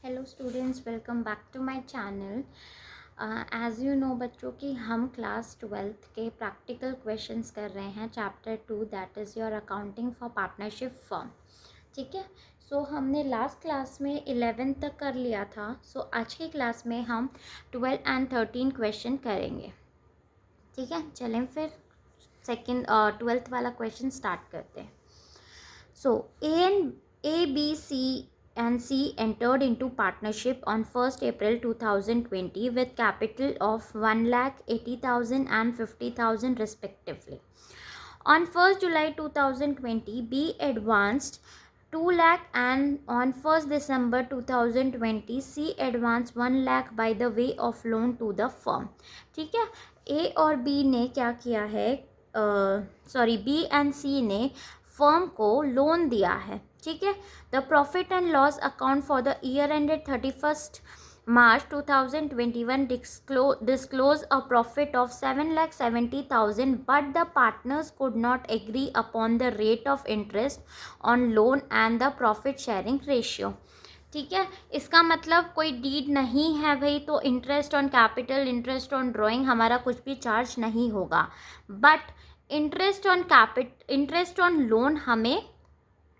Hello students, welcome back to my channel. As you know बच्चों की हम class 12th के प्रैक्टिकल क्वेश्चंस कर रहे हैं chapter 2 that is your accounting for partnership firm. ठीक है। सो हमने लास्ट क्लास में 11 तक कर लिया था। सो आज की क्लास में हम 12 एंड 13 क्वेश्चन करेंगे। ठीक है, चलें फिर सेकेंड 12th वाला क्वेश्चन स्टार्ट करते हैं। So A, B, C and C entered into partnership on 1st April 2020 with capital of 1,80,000 and 50,000 respectively. On 1st July 2020, B advanced 2 lakh and on 1st December 2020 C advanced 1 lakh by the way of loan to the firm. ठीक है, A और B ने क्या किया है, B and C ने firm को loan दिया है। ठीक है। The profit and loss account for the year ended 31st March 2021 disclose a profit of 7,70,000 but the partners could not agree upon the rate of interest on loan and the profit sharing ratio. ठीक है, इसका मतलब कोई deed नहीं है भाई, तो interest on capital, interest on drawing हमारा कुछ भी चार्ज नहीं होगा, बट इंटरेस्ट ऑन लोन हमें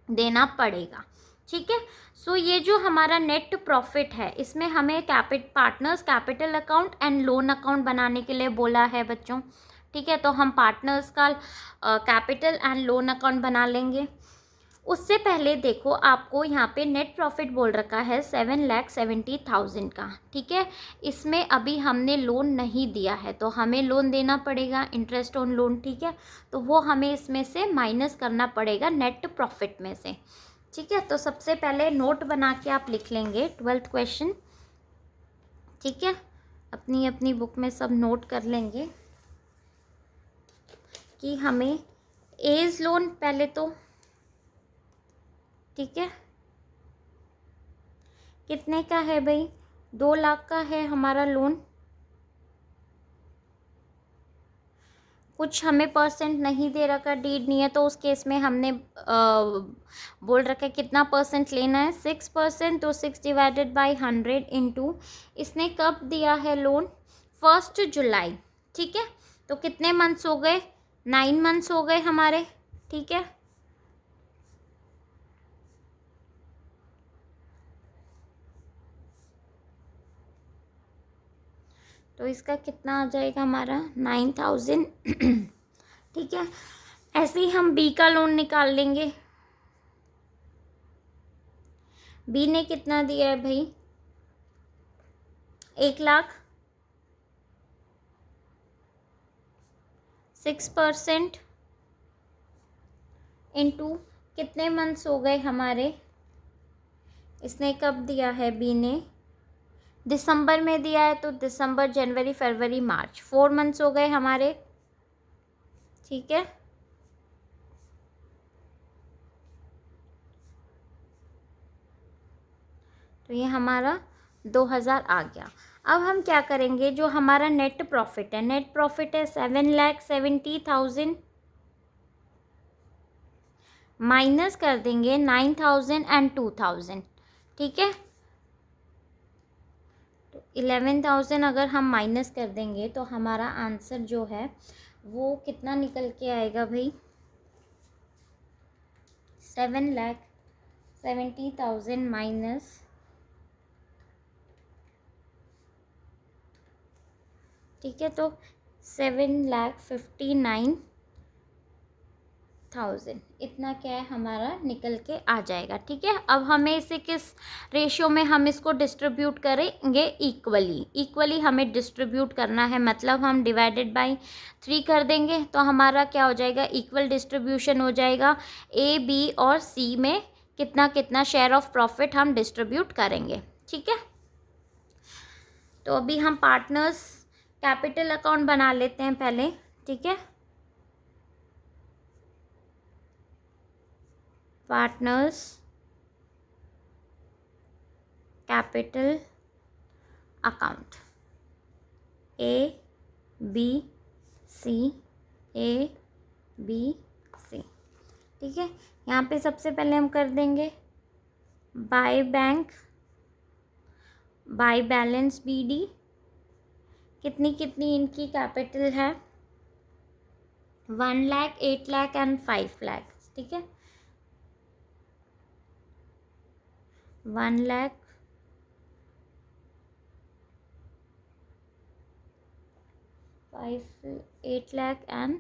देना पड़ेगा। ठीक है। सो ये जो हमारा नेट प्रॉफिट है, इसमें हमें partners capital account and loan account बनाने के लिए बोला है बच्चों। ठीक है, तो हम पार्टनर्स का कैपिटल एंड लोन अकाउंट बना लेंगे। उससे पहले देखो, आपको यहाँ पे नेट प्रॉफिट बोल रखा है 7,70,000 का। ठीक है, इसमें अभी हमने लोन नहीं दिया है तो हमें लोन देना पड़ेगा, इंटरेस्ट ऑन लोन। ठीक है, तो वो हमें इसमें से माइनस करना पड़ेगा नेट प्रॉफिट में से। ठीक है, तो सबसे पहले नोट बना के आप लिख लेंगे 12th क्वेश्चन। ठीक है, अपनी अपनी बुक में सब नोट कर लेंगे कि हमें एज लोन पहले तो, ठीक है, कितने का है भाई, 2 लाख का है हमारा लोन। कुछ हमें परसेंट नहीं दे रखा, डीड नहीं है, तो उस केस में हमने बोल रखा है कितना परसेंट लेना है, 6%। तो 6 डिवाइडेड बाई 100 इंटू, इसने कब दिया है लोन, 1 जुलाई। ठीक है, तो कितने मंथ्स हो गए, 9 मंथ्स हो गए हमारे। ठीक है, तो इसका कितना आ जाएगा हमारा 9,000। ठीक है, ऐसे ही हम बी का लोन निकाल लेंगे। बी ने कितना दिया है भाई, 1 लाख, 6% इंटू कितने मंथ्स हो गए हमारे, इसने कब दिया है बी ने, दिसंबर में दिया है, तो दिसंबर, जनवरी, फरवरी, मार्च, 4 मंथ्स हो गए हमारे। ठीक है, तो ये हमारा 2,000 आ गया। अब हम क्या करेंगे, जो हमारा नेट प्रॉफिट है, नेट प्रॉफिट है 7,70,000 माइनस कर देंगे 9,000 एंड 2,000। ठीक है, तो 11,000 अगर हम माइनस कर देंगे तो हमारा आंसर जो है वो कितना निकल के आएगा भाई, 7,70,000 माइनस, ठीक है, तो 7,59,000 इतना क्या है हमारा निकल के आ जाएगा। ठीक है, अब हमें इसे किस रेशियो में हम इसको डिस्ट्रीब्यूट करेंगे, इक्वली हमें डिस्ट्रीब्यूट करना है, मतलब हम डिवाइडेड बाय 3 कर देंगे तो हमारा क्या हो जाएगा, इक्वल डिस्ट्रीब्यूशन हो जाएगा। ए, बी और सी में कितना कितना शेयर ऑफ प्रॉफिट हम डिस्ट्रीब्यूट करेंगे। ठीक है, तो अभी हम पार्टनर्स कैपिटल अकाउंट बना लेते हैं पहले। ठीक है, partners capital account A B C, A B C. ठीक है, यहाँ पे सबसे पहले हम कर देंगे by bank by balance BD, कितनी कितनी इनकी कैपिटल है, 1 लाख, 8 लाख एंड 5 लाख, ठीक है, 1 लाख, 8 लाख एंड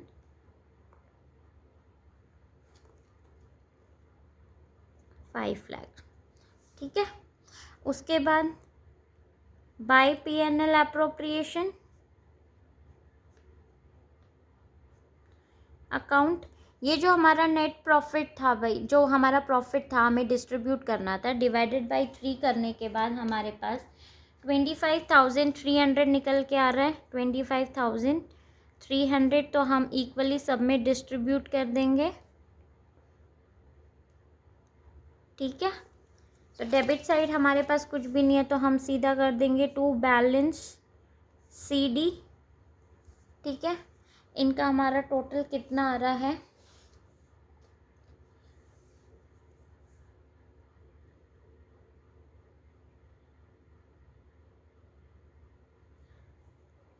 5 लाख, ठीक है। उसके बाद बाय PNL अप्रोप्रिएशन अकाउंट, ये जो हमारा नेट प्रॉफिट था भाई, जो हमारा प्रॉफिट था हमें डिस्ट्रीब्यूट करना था, डिवाइडेड बाय 3 करने के बाद हमारे पास 25,300 निकल के आ रहा है। 25,300 तो हम इक्वली सब में डिस्ट्रीब्यूट कर देंगे, ठीक है। तो डेबिट साइड हमारे पास कुछ भी नहीं है तो हम सीधा कर देंगे टू बैलेंस CD, ठीक है। इनका हमारा टोटल कितना आ रहा है,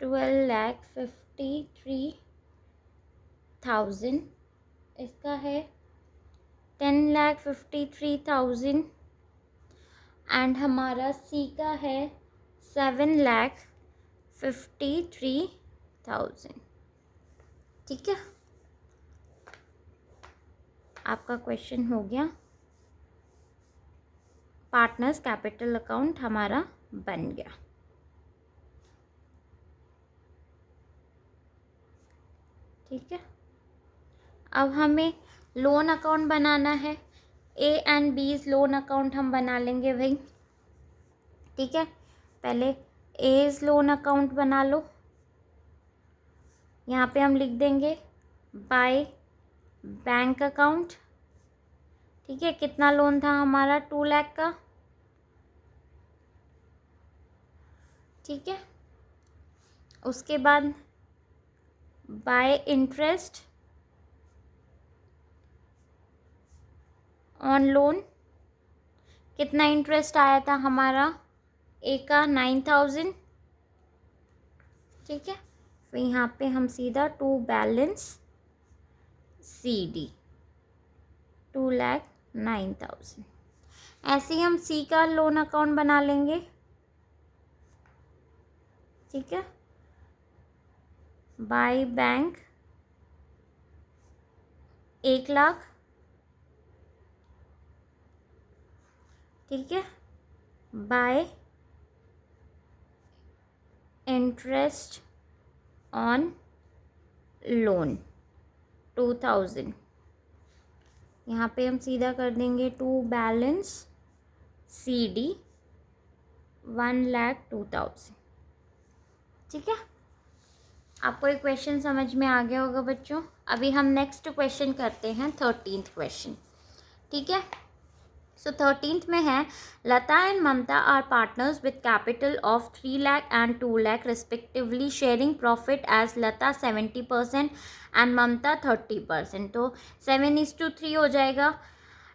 12,53,000, इसका है 10,53,000 एंड हमारा C का है 7,53,000, ठीक है। आपका क्वेश्चन हो गया, पार्टनर्स कैपिटल अकाउंट हमारा बन गया, ठीक है। अब हमें लोन अकाउंट बनाना है, A and B's loan account हम बना लेंगे भाई, ठीक है। पहले A's लोन अकाउंट बना लो, यहाँ पे हम लिख देंगे बाय बैंक अकाउंट, ठीक है। कितना लोन था हमारा, 2 लाख का, ठीक है। उसके बाद बाय इंटरेस्ट ऑन लोन, कितना इंटरेस्ट आया था हमारा, A का 9,000, ठीक है। फिर यहाँ पे हम सीधा टू बैलेंस CD 2,09,000, ऐसे ही हम C का लोन अकाउंट बना लेंगे, ठीक है। बाय बैंक 1 लाख, ठीक है। बाय इंटरेस्ट ऑन लोन 2,000, यहाँ पे हम सीधा कर देंगे टू बैलेंस CD 1,02,000, ठीक है। आपको एक क्वेश्चन समझ में आ गया होगा बच्चों। अभी हम नेक्स्ट क्वेश्चन करते हैं, 13th क्वेश्चन, ठीक है। सो 13th में है, Lata and Mamata are partners with capital of 3 lakh and 2 lakh respectively, sharing profit as Lata 70% and Mamata 30%, तो 7:3 हो जाएगा।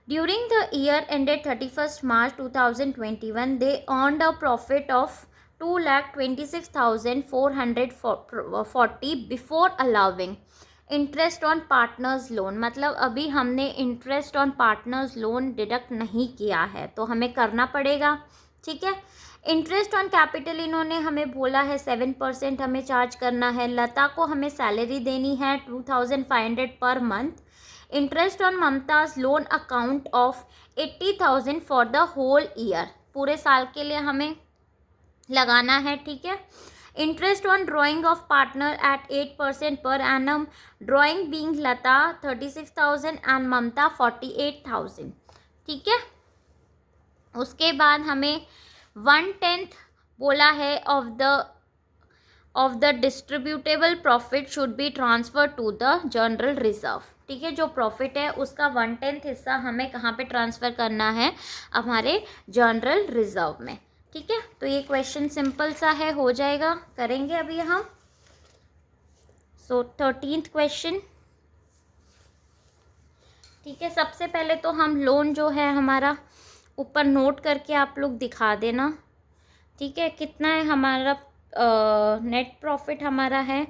During the year ended 31st March 2021 they earned a profit of 2,26,440 before allowing interest on partners loan, मतलब अभी हमने interest on partners loan deduct नहीं किया है तो हमें करना पड़ेगा, ठीक है। इंटरेस्ट ऑन कैपिटल इन्होंने हमें बोला है 7% हमें चार्ज करना है। लता को हमें सैलरी देनी है 2,500 पर month. Interest on Mamata's loan account of 80,000 for the whole year, पूरे साल के लिए हमें लगाना है, ठीक है। Interest on drawing of partner at 8% पर annum, drawing being Lata 36,000 and Mamata 48,000, ठीक है। उसके बाद हमें 1/10 बोला है of the distributable profit should be transfer to the general reserve, ठीक है। जो प्रॉफिट है उसका 1/10 हिस्सा हमें कहाँ पे ट्रांसफ़र करना है, हमारे जनरल रिजर्व में, ठीक है। तो ये क्वेश्चन सिंपल सा है, हो जाएगा, करेंगे अभी हम। सो 13th क्वेश्चन, ठीक है। सबसे पहले तो हम लोन जो है हमारा ऊपर नोट करके आप लोग दिखा देना, ठीक है, कितना है हमारा नेट प्रॉफिट हमारा है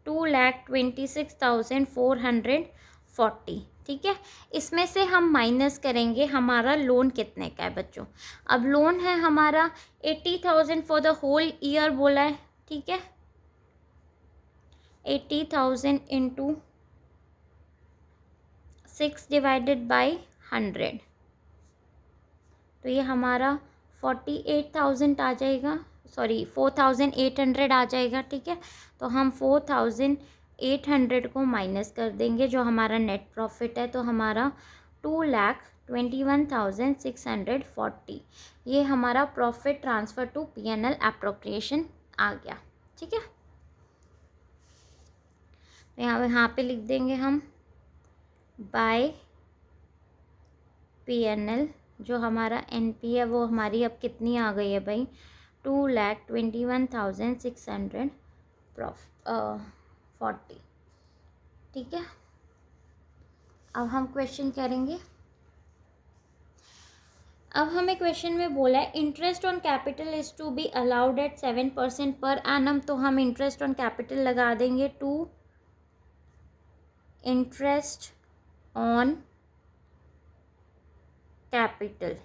2,26,440। ठीक है, इसमें से हम माइनस करेंगे हमारा लोन कितने का है बच्चों। अब लोन है हमारा 80,000 फॉर द होल ईयर बोला है। ठीक है, 80,000 इंटू 6 डिवाइडेड बाई 100, तो ये हमारा 48,000 आ जाएगा, सॉरी 4,800 आ जाएगा। ठीक है, तो हम 4,800 को माइनस कर देंगे जो हमारा नेट प्रॉफिट है, तो हमारा 2,21,640 ये हमारा profit transfer to PNL appropriation आ गया। ठीक है, तो यहाँ पे लिख देंगे हम बाय PNL, जो हमारा NP है वो हमारी अब कितनी आ गई है भाई, 2,21,640। ठीक है, अब हम क्वेश्चन करेंगे। अब हमें क्वेश्चन में बोला है interest on capital is to be allowed at 7% per annum, तो हम इंटरेस्ट ऑन कैपिटल लगा देंगे टू इंटरेस्ट ऑन कैपिटल।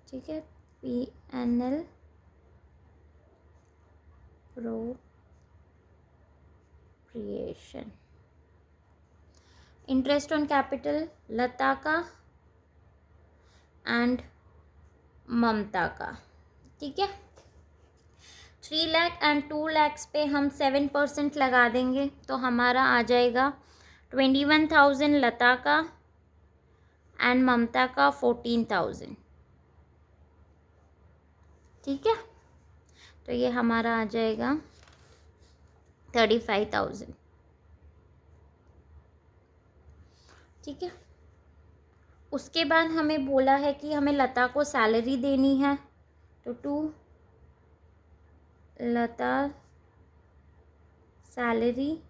ठीक है, PNL प्रोप्रिएशन, इंटरेस्ट ऑन कैपिटल लता का एंड ममता का। ठीक है, 3 लाख एंड 2 लाख पे हम 7% लगा देंगे, तो हमारा आ जाएगा 21,000 लता का एंड ममता का 14,000। ठीक है, तो ये हमारा आ जाएगा 35,000। ठीक है, उसके बाद हमें बोला है कि हमें लता को सैलरी देनी है, तो टू लता सैलरी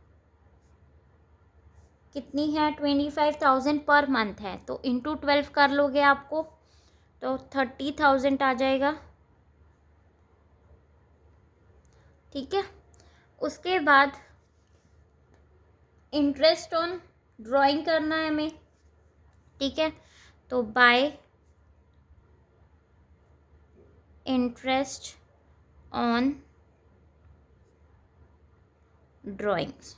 कितनी है, 25,000 पर मंथ है, तो इंटू 12 कर लोगे आपको तो 30,000 आ जाएगा। ठीक है, उसके बाद इंटरेस्ट ऑन ड्राइंग करना है हमें। ठीक है, तो by interest on drawings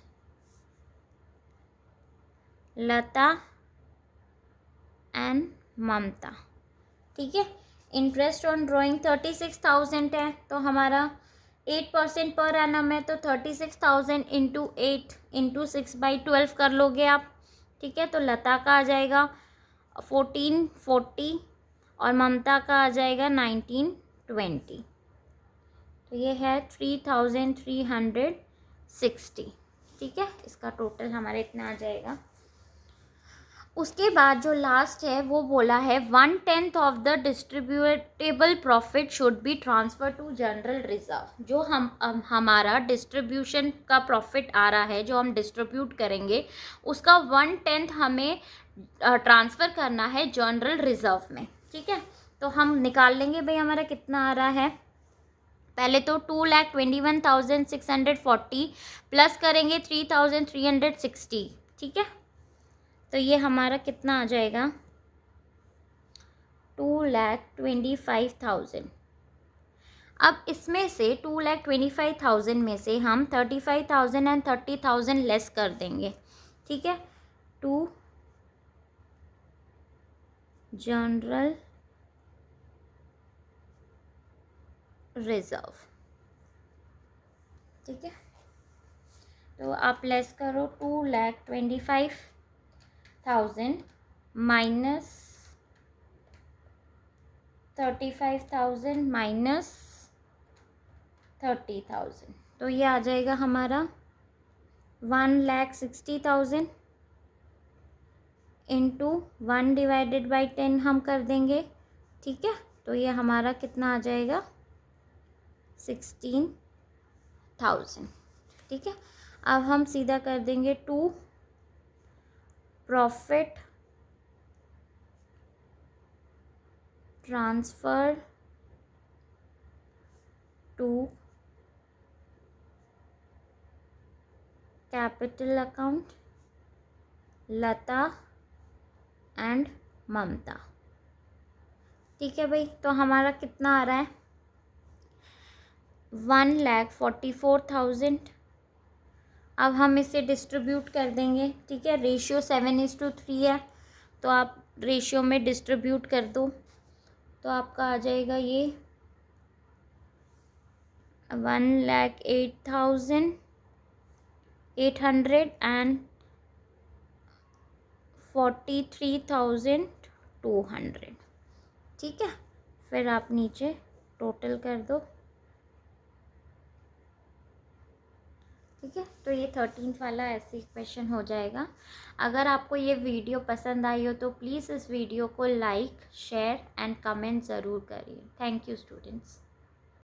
Lata and Mamata. ठीक है, इंटरेस्ट ऑन ड्राइंग 36,000 है, तो हमारा 8% पर एनम है, तो 36,000 इंटू 8 इंटू 6/12 कर लोगे आप। ठीक है, तो लता का आ जाएगा 1440 और ममता का आ जाएगा 1920, तो ये है 3,360। ठीक है, इसका टोटल हमारे इतना आ जाएगा। उसके बाद जो लास्ट है वो बोला है 1/10 of the distributable profit should be transfer to general reserve. जो हमारा डिस्ट्रीब्यूशन का प्रॉफिट आ रहा है, जो हम डिस्ट्रीब्यूट करेंगे, उसका 1/10 हमें ट्रांसफ़र करना है जनरल रिजर्व में। ठीक है, तो हम निकाल लेंगे भाई हमारा कितना आ रहा है। पहले तो 2,21,640 प्लस करेंगे 3,360। ठीक है, तो ये हमारा कितना आ जाएगा 2,25,000। अब इसमें से 2,25,000 में से हम 35,000 एंड 30,000 लेस कर देंगे। ठीक है, टू जनरल रिजर्व। ठीक है, तो आप लेस करो 2,25,000 माइनस 35,000 माइनस 30,000, तो ये आ जाएगा हमारा 1,60,000 इंटू 1 डिवाइडेड बाई 10 हम कर देंगे। ठीक है, तो ये हमारा कितना आ जाएगा 16,000। ठीक है, अब हम सीधा कर देंगे to profit transfer 2 capital account Lata and Mamata. ठीक है भाई, तो हमारा कितना आ रहा है 1,44,000। अब हम इसे डिस्ट्रीब्यूट कर देंगे। ठीक है, रेशियो 7:3 है, तो आप रेशियो में डिस्ट्रीब्यूट कर दो, तो आपका आ जाएगा ये 1,08,800 एंड 43,200। ठीक है, फिर आप नीचे टोटल कर दो। ठीक है, तो ये 13th वाला ऐसे क्वेश्चन हो जाएगा। अगर आपको ये वीडियो पसंद आई हो तो प्लीज़ इस वीडियो को लाइक, शेयर एंड कमेंट ज़रूर करिए। Thank you students.